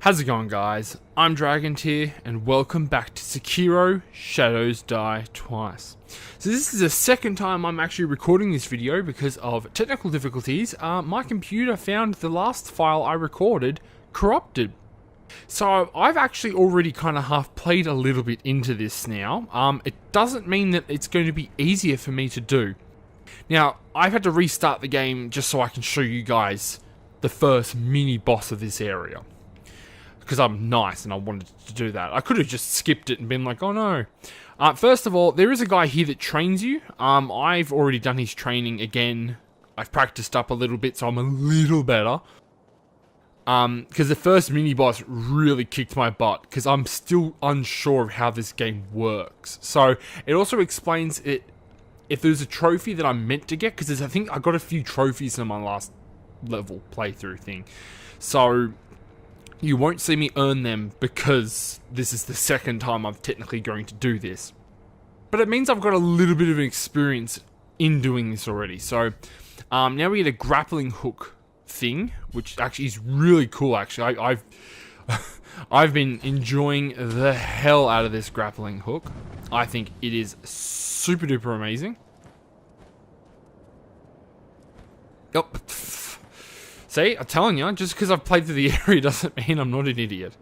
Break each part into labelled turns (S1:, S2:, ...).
S1: How's it going, guys? I'm DragonTyr, and welcome back to Sekiro Shadows Die Twice. So this is the second time I'm actually recording this video because of technical difficulties. My computer found the last file I recorded corrupted. So I've actually already kind of half played a little bit into this now. It doesn't mean that it's going to be easier for me to do. Now, I've had to restart the game just so I can show you guys the first mini boss of this area. Because I'm nice and I wanted to do that. I could have just skipped it and been like, oh no. First of all, there is a guy here that trains you. I've already done his training again. I've practiced up a little bit, so I'm a little better. Because the first mini-boss really kicked my butt, because I'm still unsure of how this game works. So, it also explains it if there's a trophy that I'm meant to get, because I think I got a few trophies in my last level playthrough thing. So you won't see me earn them because this is the second time I'm technically going to do this. But it means I've got a little bit of an experience in doing this already. So, now we get a grappling hook thing, which actually is really cool, actually. I've been enjoying the hell out of this grappling hook. I think it is super duper amazing. Yep. See, I'm telling you, just because I've played through the area doesn't mean I'm not an idiot.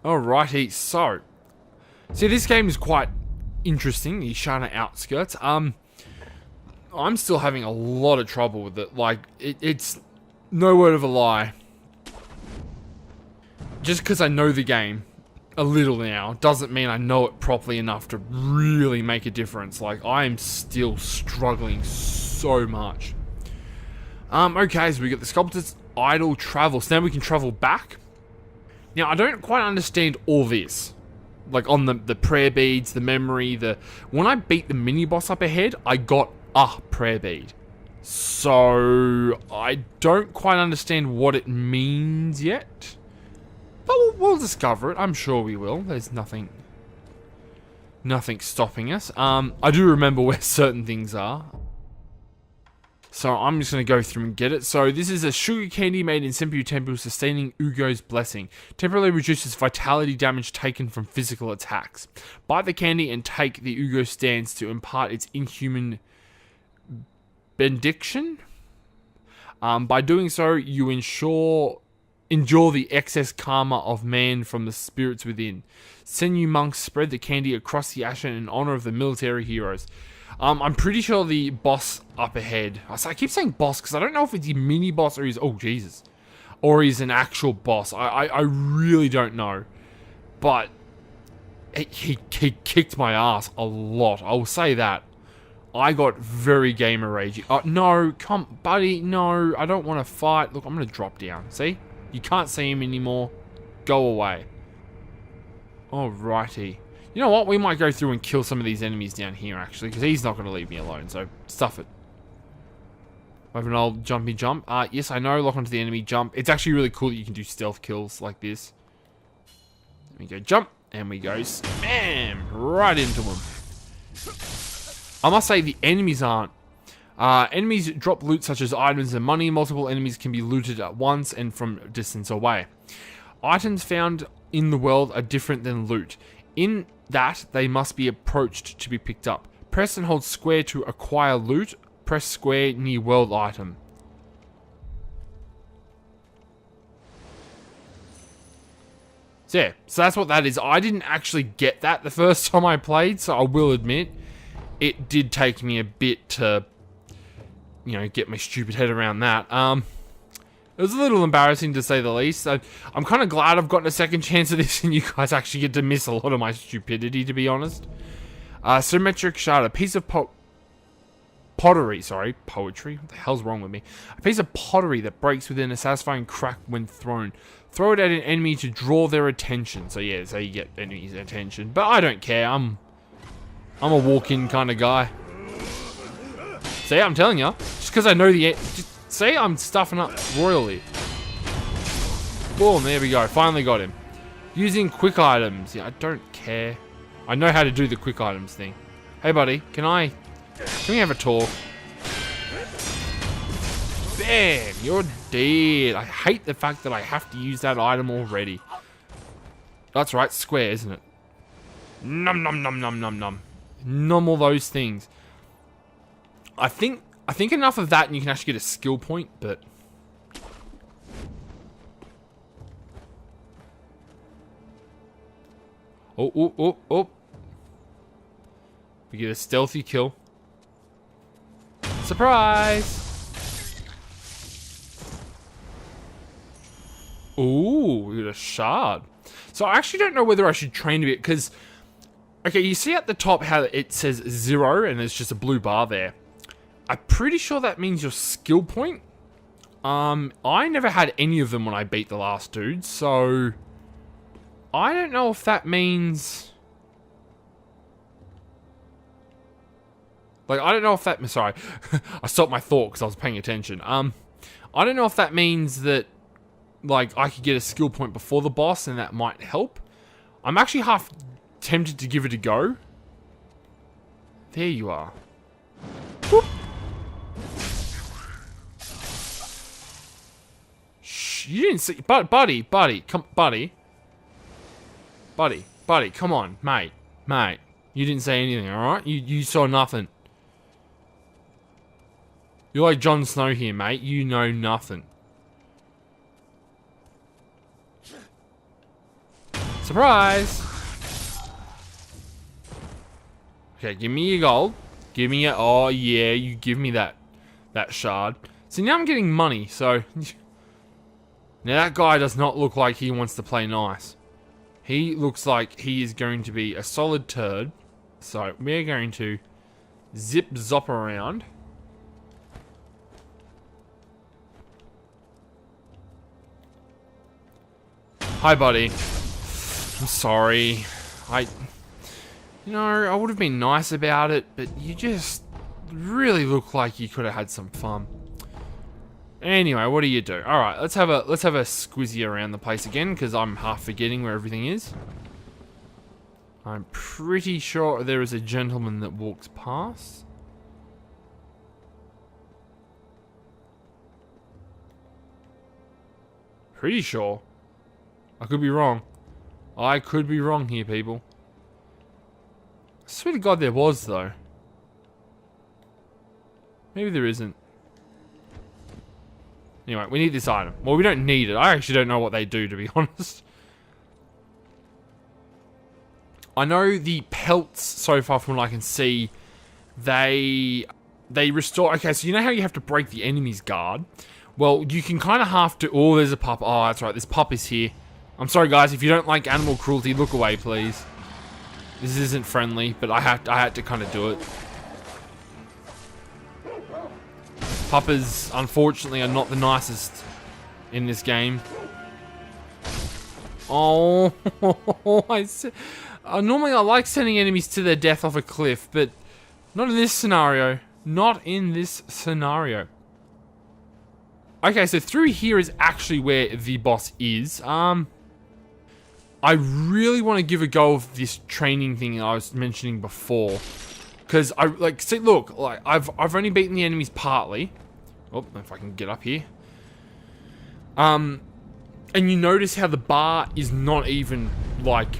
S1: Alrighty, so. See, this game is quite interesting, the Shana outskirts. I'm still having a lot of trouble with it. Like, it's no word of a lie. Just because I know the game a little now, doesn't mean I know it properly enough to really make a difference. Like, I am still struggling so much. Okay, so we got the Sculptor's Idle Travel. So now we can travel back. Now, I don't quite understand all this. Like, on the prayer beads, the memory, when I beat the mini-boss up ahead, I got a prayer bead. So, I don't quite understand what it means yet. But we'll discover it. I'm sure we will. There's nothing stopping us. I do remember where certain things are. So I'm just going to go through and get it. So this is a sugar candy made in Senpyu Temple, sustaining Ugo's blessing. Temporarily reduces vitality damage taken from physical attacks. Bite the candy and take the Ugo stance to impart its inhuman benediction. By doing so, you endure the excess karma of man from the spirits within. Senyu monks spread the candy across the ashen in honor of the military heroes. I'm pretty sure the boss up ahead. I keep saying boss because I don't know if it's a mini boss or he's or he's an actual boss. I really don't know, but he kicked my ass a lot. I will say that. I got very gamer rage. No, come, buddy. No, I don't want to fight. Look, I'm gonna drop down. See, you can't see him anymore. Go away. Alrighty. You know what? We might go through and kill some of these enemies down here, actually, because he's not going to leave me alone, so stuff it. Have an old jumpy jump. Yes, I know, lock onto the enemy, jump. It's actually really cool that you can do stealth kills like this. There we go, jump, and we go spam right into him. I must say, the enemies aren't. Enemies drop loot such as items and money. Multiple enemies can be looted at once and from distance away. Items found in the world are different than loot. In that, they must be approached to be picked up. Press and hold square to acquire loot. Press square near world item. So yeah, so that's what that is. I didn't actually get that the first time I played, so I will admit, it did take me a bit to, you know, get my stupid head around that. It was a little embarrassing to say the least. I'm kind of glad I've gotten a second chance at this and you guys actually get to miss a lot of my stupidity, to be honest. Symmetric shard, a piece of pottery, sorry, poetry? What the hell's wrong with me? A piece of pottery that breaks within a satisfying crack when thrown. Throw it at an enemy to draw their attention. So yeah, so you get enemies' attention. But I don't care, I'm a walk-in kind of guy. See, I'm telling you, just because I know see, I'm stuffing up royally. Boom, there we go. Finally got him. Using quick items. Yeah, I don't care. I know how to do the quick items thing. Hey, buddy, can we have a talk? Bam! You're Shit. I hate the fact that I have to use that item already. That's right, square, isn't it? Nom nom nom nom nom nom. Nom all those things. I think enough of that and you can actually get a skill point, but... Oh, oh, oh, oh. We get a stealthy kill. Surprise! Ooh, we got a shard. So I actually don't know whether I should train a bit, because... Okay, you see at the top how it says 0, and there's just a blue bar there. I'm pretty sure that means your skill point. I never had any of them when I beat the last dude, so... I don't know if that means... Like, I don't know if that... Sorry. I stopped my thought because I was paying attention. I don't know if that means that, like, I could get a skill point before the boss and that might help. I'm actually half tempted to give it a go. There you are. Whoop. Shh, you didn't see... Buddy, come... Buddy, come on, mate. You didn't say anything, alright? You saw nothing. You're like Jon Snow here, mate. You know nothing. Surprise! Okay, give me your gold. Give me your... Oh, yeah, you give me that shard. See, now I'm getting money, so... Now, that guy does not look like he wants to play nice. He looks like he is going to be a solid turd. So, we're going to zip-zop around. Hi, buddy. I'm sorry. You know, I would have been nice about it, but you just really look like you could have had some fun. Anyway, what do you do? Alright, let's have a squizzy around the place again, because I'm half forgetting where everything is. I'm pretty sure there is a gentleman that walks past. Pretty sure. I could be wrong. I could be wrong here, people. I swear to God there was, though. Maybe there isn't. Anyway, we need this item. Well, we don't need it. I actually don't know what they do, to be honest. I know the pelts, so far from what I can see, they restore... Okay, so you know how you have to break the enemy's guard? Well, you can kind of have to... Oh, there's a pup. Oh, that's right. This pup is here. I'm sorry, guys. If you don't like animal cruelty, look away, please. This isn't friendly, but I had to kind of do it. Puppers, unfortunately, are not the nicest in this game. Oh, normally I like sending enemies to their death off a cliff, but not in this scenario. Not in this scenario. Okay, so through here is actually where the boss is. I really want to give a go of this training thing I was mentioning before. Because see, look, like I've only beaten the enemies partly. Oh, if I can get up here. And you notice how the bar is not even like,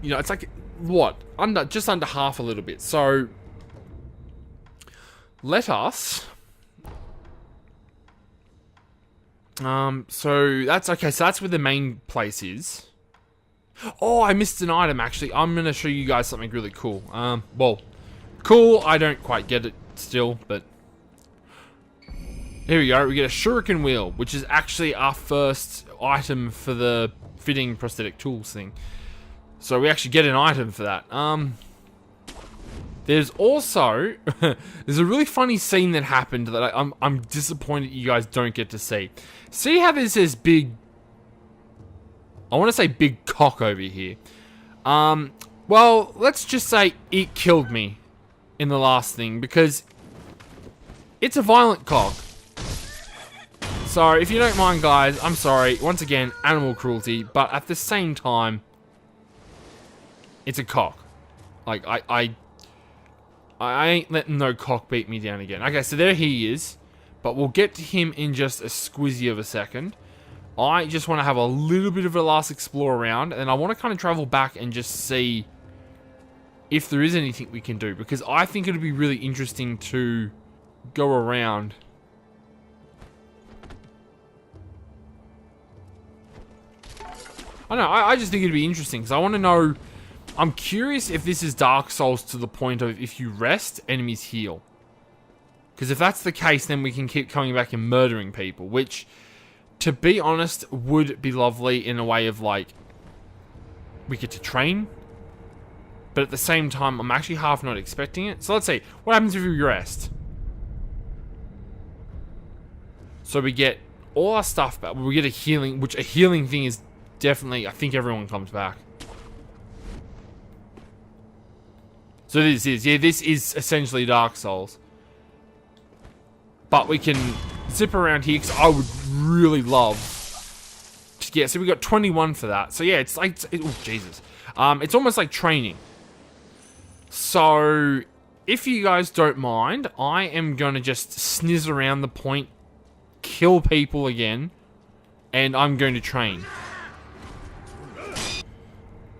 S1: you know, it's like what? Just under half a little bit. So let us so that's okay, so that's where the main place is. Oh, I missed an item actually. I'm gonna show you guys something really cool. Well, cool, I don't quite get it still, but here we go. We get a shuriken wheel, which is actually our first item for the fitting prosthetic tools thing. So we actually get an item for that. There's also there's a really funny scene that happened that I'm disappointed you guys don't get to see. See how there's this big, I want to say big cock over here. Well, let's just say it killed me in the last thing because it's a violent cock. So if you don't mind, guys, I'm sorry. Once again, animal cruelty, but at the same time, it's a cock. Like I ain't letting no cock beat me down again. Okay, so there he is. But we'll get to him in just a squizzy of a second. I just want to have a little bit of a last explore around, and I want to kind of travel back and just see if there is anything we can do, because I think it'll be really interesting to go around. I don't know, I just think it'd be interesting, because I want to know, I'm curious if this is Dark Souls to the point of if you rest, enemies heal. Because if that's the case, then we can keep coming back and murdering people, which, to be honest, would be lovely in a way of, like, we get to train, but at the same time, I'm actually half not expecting it. So let's see, what happens if we rest? So we get all our stuff back, we get a healing, which a healing thing is definitely, I think everyone comes back. So this is essentially Dark Souls. But we can zip around here, because I would really love to get, so we got 21 for that. So yeah, it's like, oh Jesus. It's almost like training. So, if you guys don't mind, I am going to just snizz around the point, kill people again, and I'm going to train.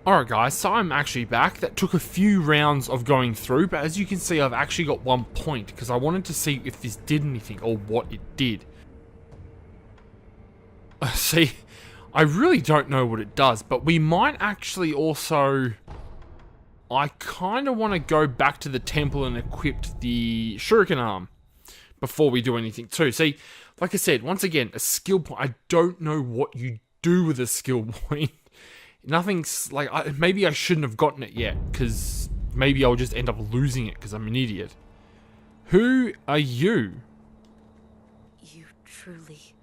S1: Alright guys, so I'm actually back. That took a few rounds of going through, but as you can see, I've actually got 1 point, because I wanted to see if this did anything, or what it did. See, I really don't know what it does, but we might actually also... I kind of want to go back to the temple and equip the shuriken arm before we do anything too. See, like I said, once again, a skill point. I don't know what you do with a skill point. Nothing's like, maybe I shouldn't have gotten it yet, because maybe I'll just end up losing it because I'm an idiot. Who are you?
S2: You truly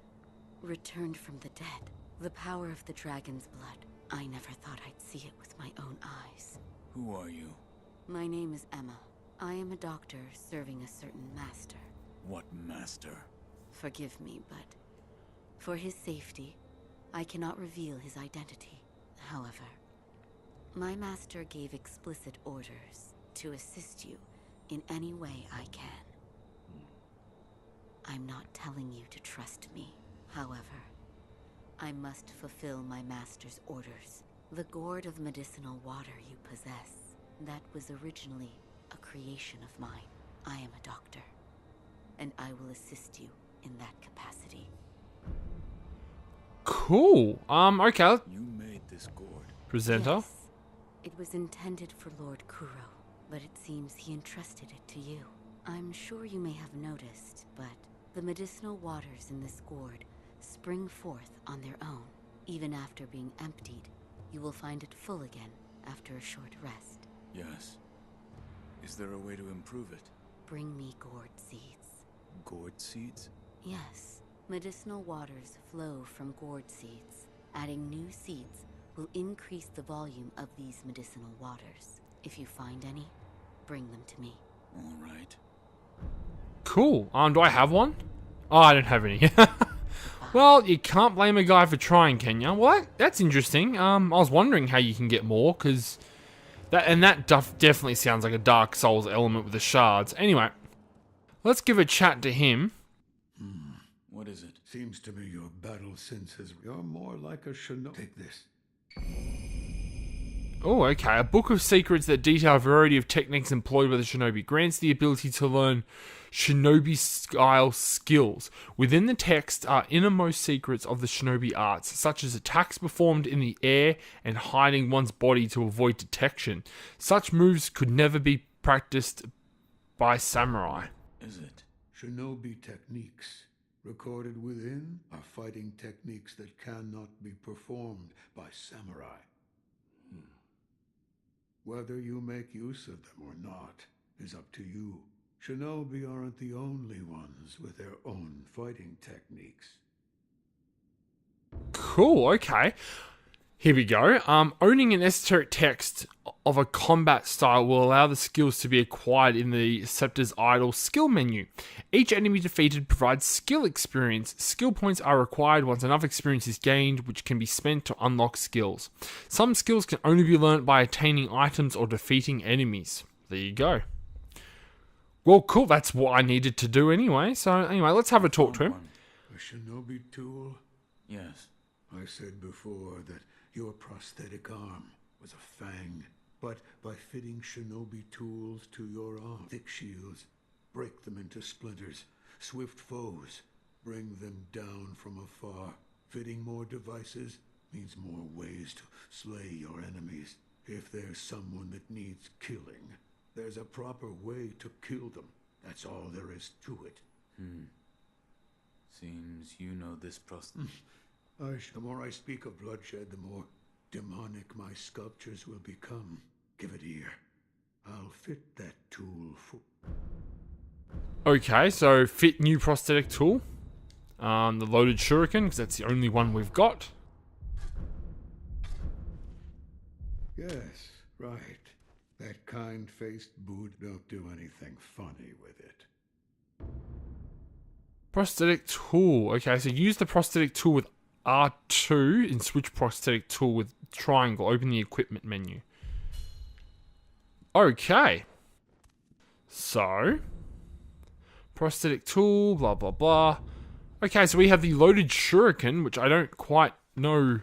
S2: returned from the dead. The power of the dragon's blood. I never thought I'd see it with my own eyes.
S3: Who are you?
S2: My name is Emma. I am a doctor serving a certain master.
S3: What master?
S2: Forgive me, but for his safety, I cannot reveal his identity. However, my master gave explicit orders to assist you in any way I can. I'm not telling you to trust me. However, I must fulfill my master's orders. The gourd of medicinal water you possess, that was originally a creation of mine. I am a doctor, and I will assist you in that capacity.
S1: Cool. Okay.
S3: You made this gourd.
S1: Presenter.
S2: Yes, it was intended for Lord Kuro, but it seems he entrusted it to you. I'm sure you may have noticed, but the medicinal waters in this gourd spring forth on their own. Even after being emptied, you will find it full again after a short rest.
S3: Yes. Is there a way to improve it?
S2: Bring me gourd seeds.
S3: Gourd seeds?
S2: Yes. Medicinal waters flow from gourd seeds. Adding new seeds will increase the volume of these medicinal waters. If you find any, bring them to me.
S3: All right.
S1: Cool. Do I have one? Oh, I don't have any. Well, you can't blame a guy for trying, can you? Well, that's interesting. I was wondering how you can get more, because that definitely sounds like a Dark Souls element with the shards. Anyway, let's give a chat to him.
S3: What is it?
S4: Seems to me your battle sense has... You're more like a shinobi. Take this.
S1: Oh, okay. A book of secrets that detail a variety of techniques employed by the shinobi grants the ability to learn shinobi-style skills. Within the text are innermost secrets of the shinobi arts, such as attacks performed in the air and hiding one's body to avoid detection. Such moves could never be practiced by samurai.
S3: Is it?
S4: Shinobi techniques recorded within are fighting techniques that cannot be performed by samurai. Whether you make use of them or not is up to you. Shinobi aren't the only ones with their own fighting techniques.
S1: Cool, okay. Here we go. Owning an esoteric text of a combat style will allow the skills to be acquired in the Scepter's Idle skill menu. Each enemy defeated provides skill experience. Skill points are required once enough experience is gained, which can be spent to unlock skills. Some skills can only be learnt by attaining items or defeating enemies. There you go. Well, cool. That's what I needed to do anyway. So anyway, let's have a talk to him.
S3: One.
S4: A shinobi tool?
S3: Yes.
S4: I said before that your prosthetic arm was a fang. But by fitting shinobi tools to your arm, thick shields, break them into splinters. Swift foes, bring them down from afar. Fitting more devices means more ways to slay your enemies. If there's someone that needs killing, there's a proper way to kill them. That's all there is to it.
S3: Seems you know this prosthetic.
S4: The more I speak of bloodshed, the more demonic my sculptures will become. Give it here. I'll fit that tool for...
S1: Okay, so fit new prosthetic tool. The loaded shuriken, because that's the only one we've got.
S4: Yes, right. That kind-faced boot don't do anything funny with it.
S1: Prosthetic tool. Okay, so use the prosthetic tool with R2 and switch prosthetic tool with triangle. Open the equipment menu. Okay. So, prosthetic tool, blah, blah, blah. Okay, so we have the loaded shuriken, which I don't quite know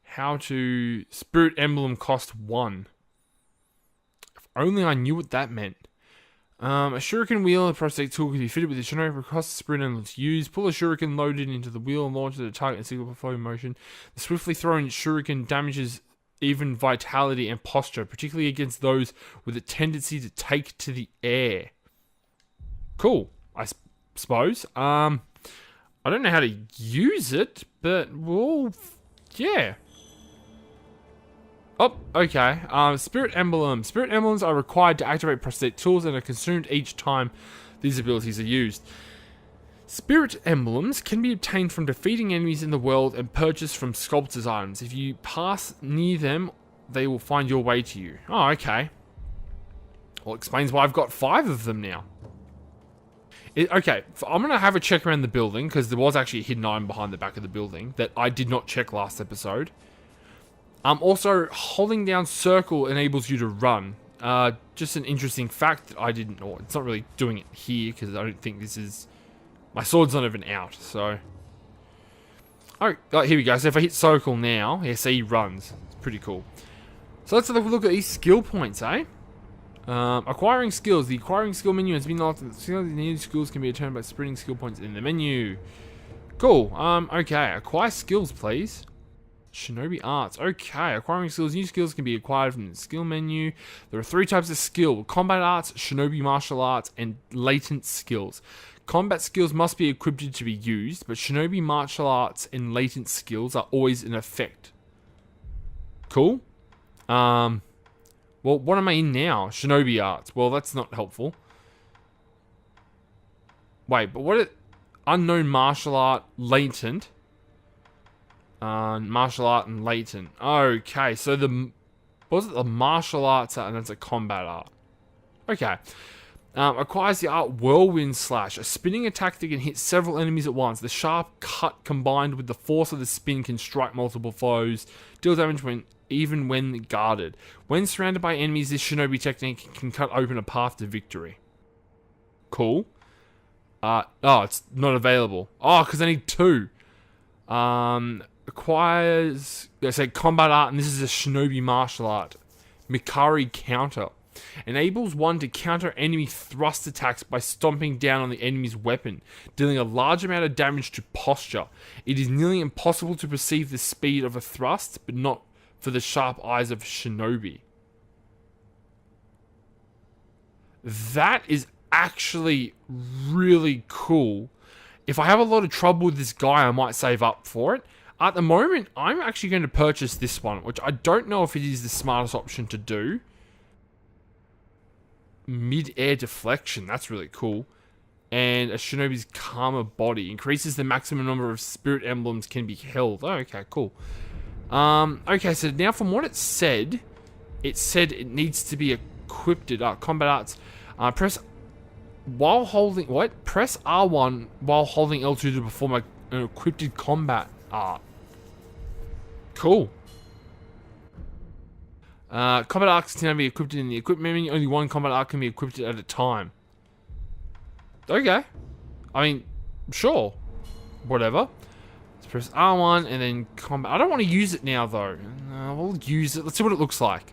S1: how to... Spirit emblem cost 1. If only I knew what that meant. A shuriken wheel and prosthetic tool can be fitted with a shinobi across the spirit emblem to use. Pull a shuriken loaded into the wheel and launch at the target in single flow motion. The swiftly thrown shuriken damages even vitality and posture, particularly against those with a tendency to take to the air. Cool, I suppose. I don't know how to use it, but well, yeah. Oh, okay. Spirit emblems. Spirit emblems are required to activate prosthetic tools and are consumed each time these abilities are used. Spirit emblems can be obtained from defeating enemies in the world and purchased from sculptors' items. If you pass near them, they will find your way to you. Oh, okay. Well, explains why I've got 5 of them now. Okay, I'm going to have a check around the building, because there was actually a hidden item behind the back of the building that I did not check last episode. Also, holding down circle enables you to run. Just an interesting fact that I didn't know. It's not really doing it here, because I don't think this is... My sword's not even out, so... Oh, here we go. So if I hit circle now, yeah, see, he runs. It's pretty cool. So let's have a look at these skill points, eh? Acquiring skills. The acquiring skill menu has been locked. The new skills can be determined by spreading skill points in the menu. Cool. Okay. Acquire skills, please. Shinobi arts. Okay. Acquiring skills. New skills can be acquired from the skill menu. There are 3 types of skill: combat arts, shinobi martial arts, and latent skills. Combat skills must be equipped to be used, but shinobi martial arts and latent skills are always in effect. Cool. Well, what am I in now? Shinobi arts. Well, that's not helpful. Wait, but what? Unknown martial art, latent. Martial art and latent. Okay, so was it the martial arts and that's a combat art? Okay. Acquires the art Whirlwind Slash, a spinning attack that can hit several enemies at once. The sharp cut combined with the force of the spin can strike multiple foes, deal damage even when guarded. When surrounded by enemies, this shinobi technique can cut open a path to victory. Cool. It's not available. Oh, because I need 2. Acquires, they say combat art, and this is a shinobi martial art. Mikari Counter. Enables one to counter enemy thrust attacks by stomping down on the enemy's weapon, dealing a large amount of damage to posture. It is nearly impossible to perceive the speed of a thrust, but not for the sharp eyes of shinobi. That is actually really cool. If I have a lot of trouble with this guy, I might save up for it. At the moment, I'm actually going to purchase this one, which I don't know if it is the smartest option to do. Mid-air deflection, that's really cool. And a shinobi's karma body increases the maximum number of spirit emblems can be held. Oh, okay, cool. Okay, so now from what it said it needs to be equipped. Combat arts. Press while holding Press R1 while holding L2 to perform an equipped combat art. Cool. Combat arts can be equipped in the equipment menu. Only one combat art can be equipped at a time. Okay. I mean, sure. Whatever. Let's press R1 and then combat. I don't want to use it now, though. We'll use it. Let's see what it looks like.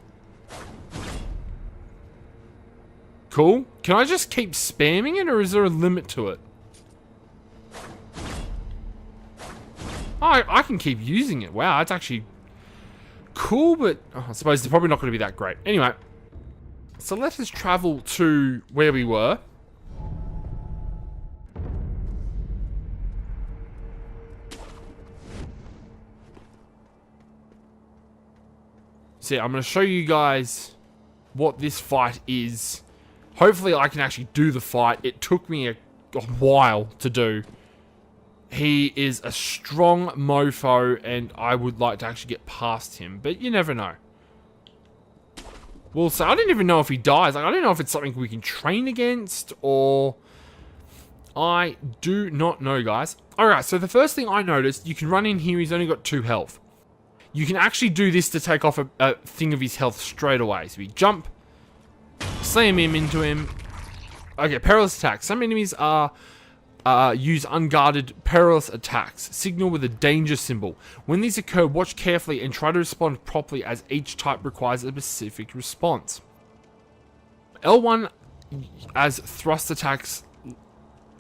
S1: Cool. Can I just keep spamming it, or is there a limit to it? I can keep using it. Wow, it's actually cool, but I suppose it's probably not going to be that great. Anyway, so let us travel to where we were. So yeah, I'm going to show you guys what this fight is. Hopefully I can actually do the fight. It took me a while to do. He is a strong mofo, and I would like to actually get past him, but you never know. Well, so I don't even know if he dies. Like, I don't know if it's something we can train against, or... I do not know, guys. Alright, so the first thing I noticed, you can run in here, he's only got 2 health. You can actually do this to take off a thing of his health straight away. So we jump, slam him into him. Okay, perilous attacks. Some enemies are... use unguarded perilous attacks. Signal with a danger symbol. When these occur, watch carefully and try to respond properly, as each type requires a specific response. L1 as thrust attacks,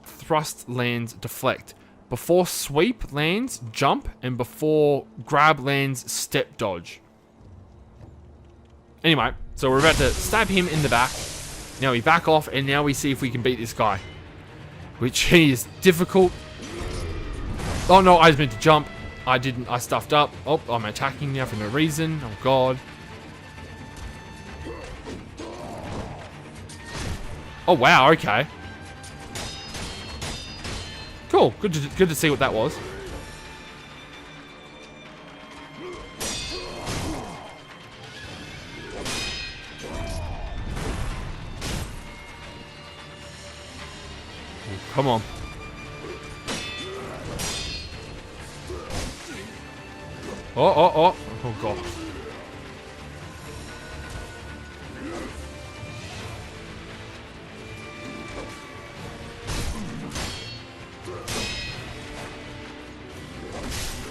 S1: thrust lands, deflect. Before sweep lands, jump, and before grab lands, step dodge. Anyway, so we're about to stab him in the back. Now we back off, and now we see if we can beat this guy. Which is difficult. Oh no, I was meant to jump. I didn't. I stuffed up. Oh, I'm attacking now for no reason. Oh god. Oh wow, okay. Cool. Good to see what that was. Come on. Oh god.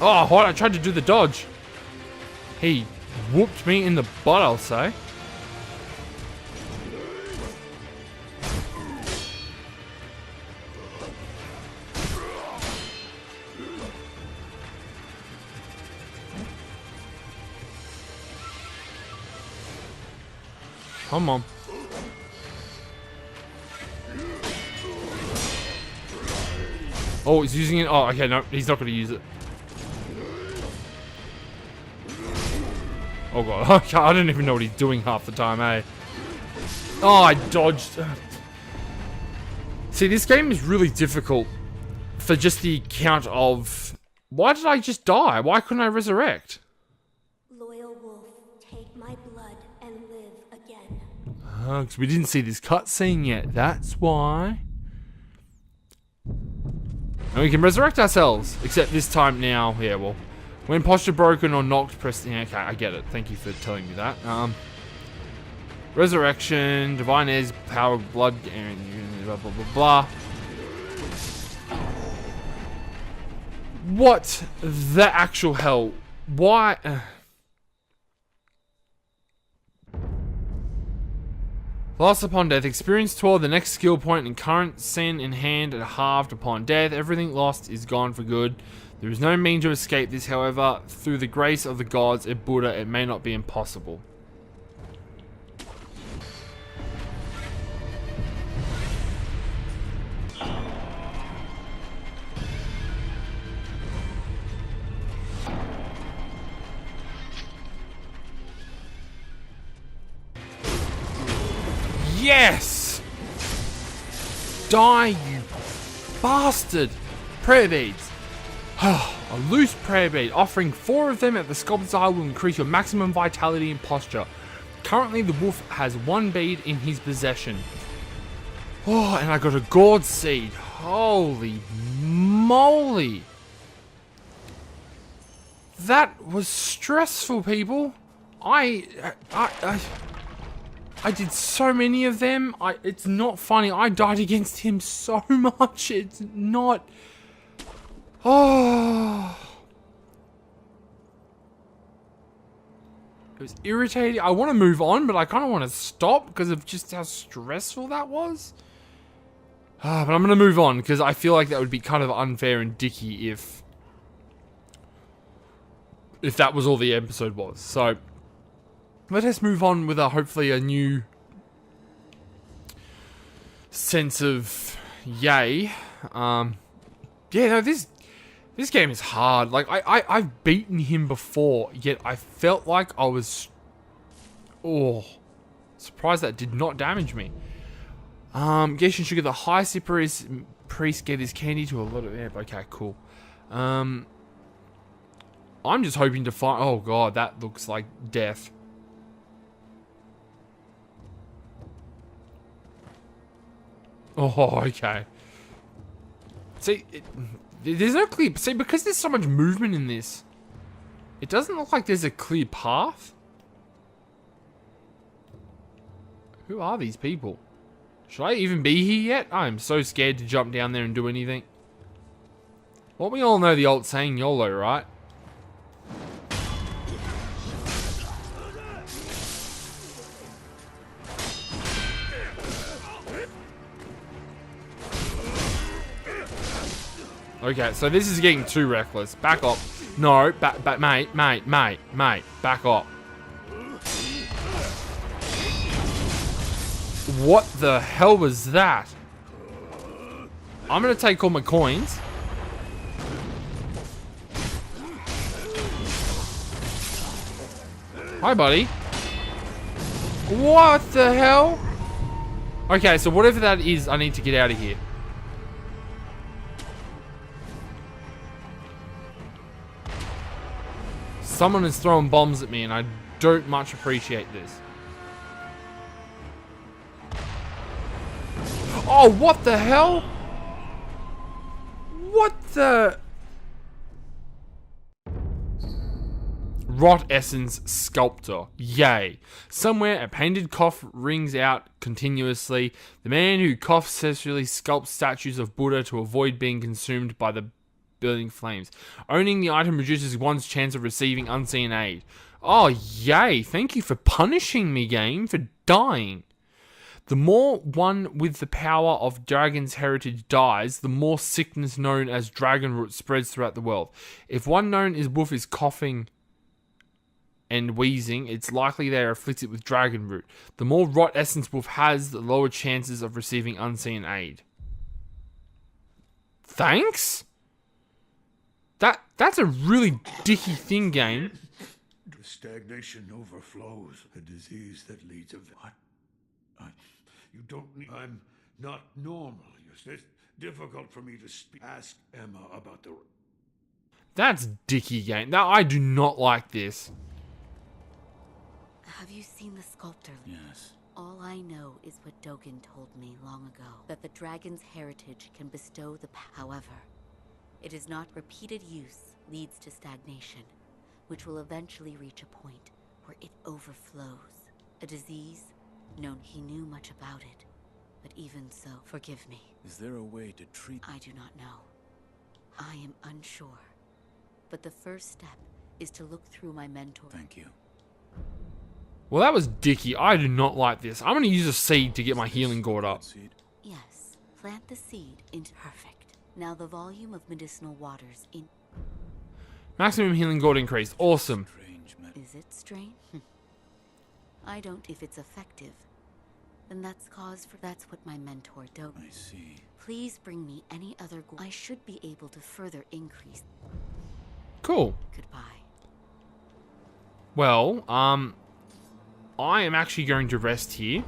S1: Oh, what? I tried to do the dodge. He whooped me in the butt, I'll say. Come on. Oh, he's using it. Oh, okay, no, he's not going to use it. Oh god, I don't even know what he's doing half the time, eh? Oh, I dodged. See, this game is really difficult for just the count of... Why did I just die? Why couldn't I resurrect?
S5: Loyal wolf, take my blood and live again.
S1: Because we didn't see this cutscene yet, that's why. And we can resurrect ourselves. Except this time now, yeah, well... When posture broken or knocked, press... Yeah, okay, I get it. Thank you for telling me that. Resurrection, Divine Edge, Power, Blood, blah, blah, blah, blah. What the actual hell? Why... Lost upon death. Experience 12, the next skill point, and current sin in hand and halved upon death. Everything lost is gone for good. There is no means to escape this, however. Through the grace of the gods and Buddha, it may not be impossible. Yes! Die, you bastard! Prayer beads. A loose prayer bead. Offering 4 of them at the sculptor's eye will increase your maximum vitality and posture. Currently, the wolf has 1 bead in his possession. Oh, and I got a gourd seed. Holy moly! That was stressful, people. I did so many of them. It's not funny. I died against him so much. It's not... Oh... It was irritating. I want to move on, but I kind of want to stop because of just how stressful that was. But I'm going to move on because I feel like that would be kind of unfair and dicky if that was all the episode was. So, let us move on with hopefully a new sense of yay. Yeah, no, this game is hard. Like, I've beaten him before, yet I felt like I was... Oh, surprised that did not damage me. Geshin should get the high priest get his candy to a lot of... Yeah, okay, cool. I'm just hoping to find... Oh god, that looks like death. Oh, okay. See, there's no clear... See, because there's so much movement in this, it doesn't look like there's a clear path. Who are these people? Should I even be here yet? I'm so scared to jump down there and do anything. Well, we all know the old saying YOLO, right? Okay, so this is getting too reckless. Back up. No, mate, back up. What the hell was that? I'm gonna take all my coins. Hi, buddy. What the hell? Okay, so whatever that is, I need to get out of here. Someone is throwing bombs at me and I don't much appreciate this. Oh, what the hell? What the... Rot Essence Sculptor. Yay. Somewhere a painted cough rings out continuously. The man who coughs sexually sculpts statues of Buddha to avoid being consumed by the burning flames. Owning the item reduces one's chance of receiving unseen aid. Oh, yay. Thank you for punishing me, game, for dying. The more one with the power of dragon's heritage dies, the more sickness known as dragon root spreads throughout the world. If one known is wolf is coughing and wheezing, it's likely they are afflicted with dragon root. The more rot essence wolf has, the lower chances of receiving unseen aid. Thanks? That's a really dicky thing, game.
S4: The stagnation overflows, a disease that leads of what? You don't need... I'm not normal. It's difficult for me to speak. Ask Emma about the...
S1: That's dicky, game. Now, I do not like this.
S2: Have you seen the sculptor?
S3: Yes.
S2: All I know is what Dogen told me long ago, that the dragon's heritage can bestow the However, it is not repeated use leads to stagnation, which will eventually reach a point where it overflows. A disease known he knew much about it, but even so, forgive me.
S3: Is there a way to treat...
S2: I do not know. I am unsure. But the first step is to look through my mentor.
S3: Thank you.
S1: Well, that was dicky. I do not like this. I'm going to use a seed to get my healing gourd up.
S2: Yes, plant the seed into... Perfect. Now the volume of medicinal waters in...
S1: Maximum healing gourd increased. Awesome.
S2: Is it strange? I don't... If it's effective, then that's cause for... That's what my mentor Dogen...
S3: I see.
S2: Please bring me any other... I should be able to further increase...
S1: Cool.
S2: Goodbye.
S1: Well, I am actually going to rest here.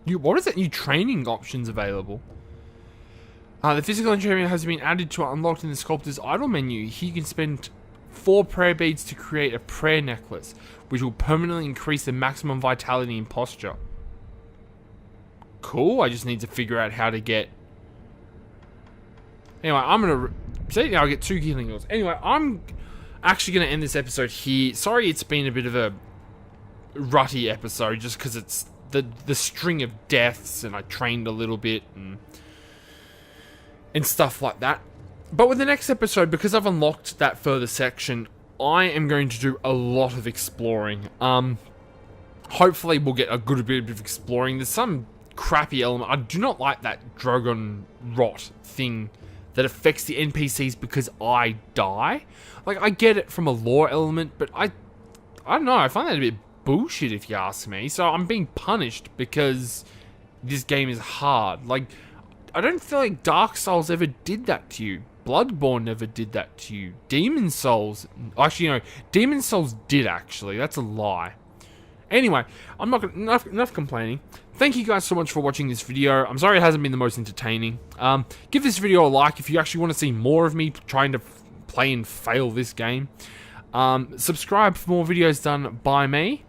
S1: What is that new training options available? The physical enchantment has been added to unlocked in the sculptor's idle menu. Here you can spend 4 prayer beads to create a prayer necklace, which will permanently increase the maximum vitality and posture. Cool, I just need to figure out how to get... Anyway, I'm gonna... See, now I get 2 healing gourds. Anyway, I'm actually gonna end this episode here. Sorry it's been a bit of a rutty episode, just because it's the string of deaths, and I trained a little bit and stuff like that. But with the next episode, because I've unlocked that further section, I am going to do a lot of exploring. Hopefully we'll get a good bit of exploring. There's some crappy element. I do not like that dragon rot thing that affects the NPCs because I die. Like, I get it from a lore element, but I don't know, I find that a bit bullshit if you ask me. So I'm being punished because this game is hard. Like, I don't feel like Dark Souls ever did that to you. Bloodborne never did that to you. Demon Souls... Actually, no. Demon Souls did, actually. That's a lie. Anyway, I'm not gonna... Enough complaining. Thank you guys so much for watching this video. I'm sorry it hasn't been the most entertaining. Give this video a like if you actually want to see more of me trying to play and fail this game. Subscribe for more videos done by me.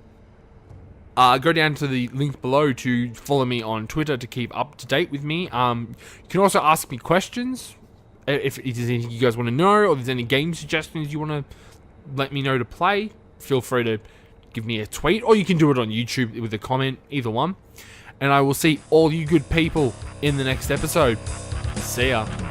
S1: Go down to the link below to follow me on Twitter to keep up to date with me. You can also ask me questions if there's anything you guys want to know, or there's any game suggestions you want to let me know to play. Feel free to give me a tweet, or you can do it on YouTube with a comment, either one. And I will see all you good people in the next episode. See ya.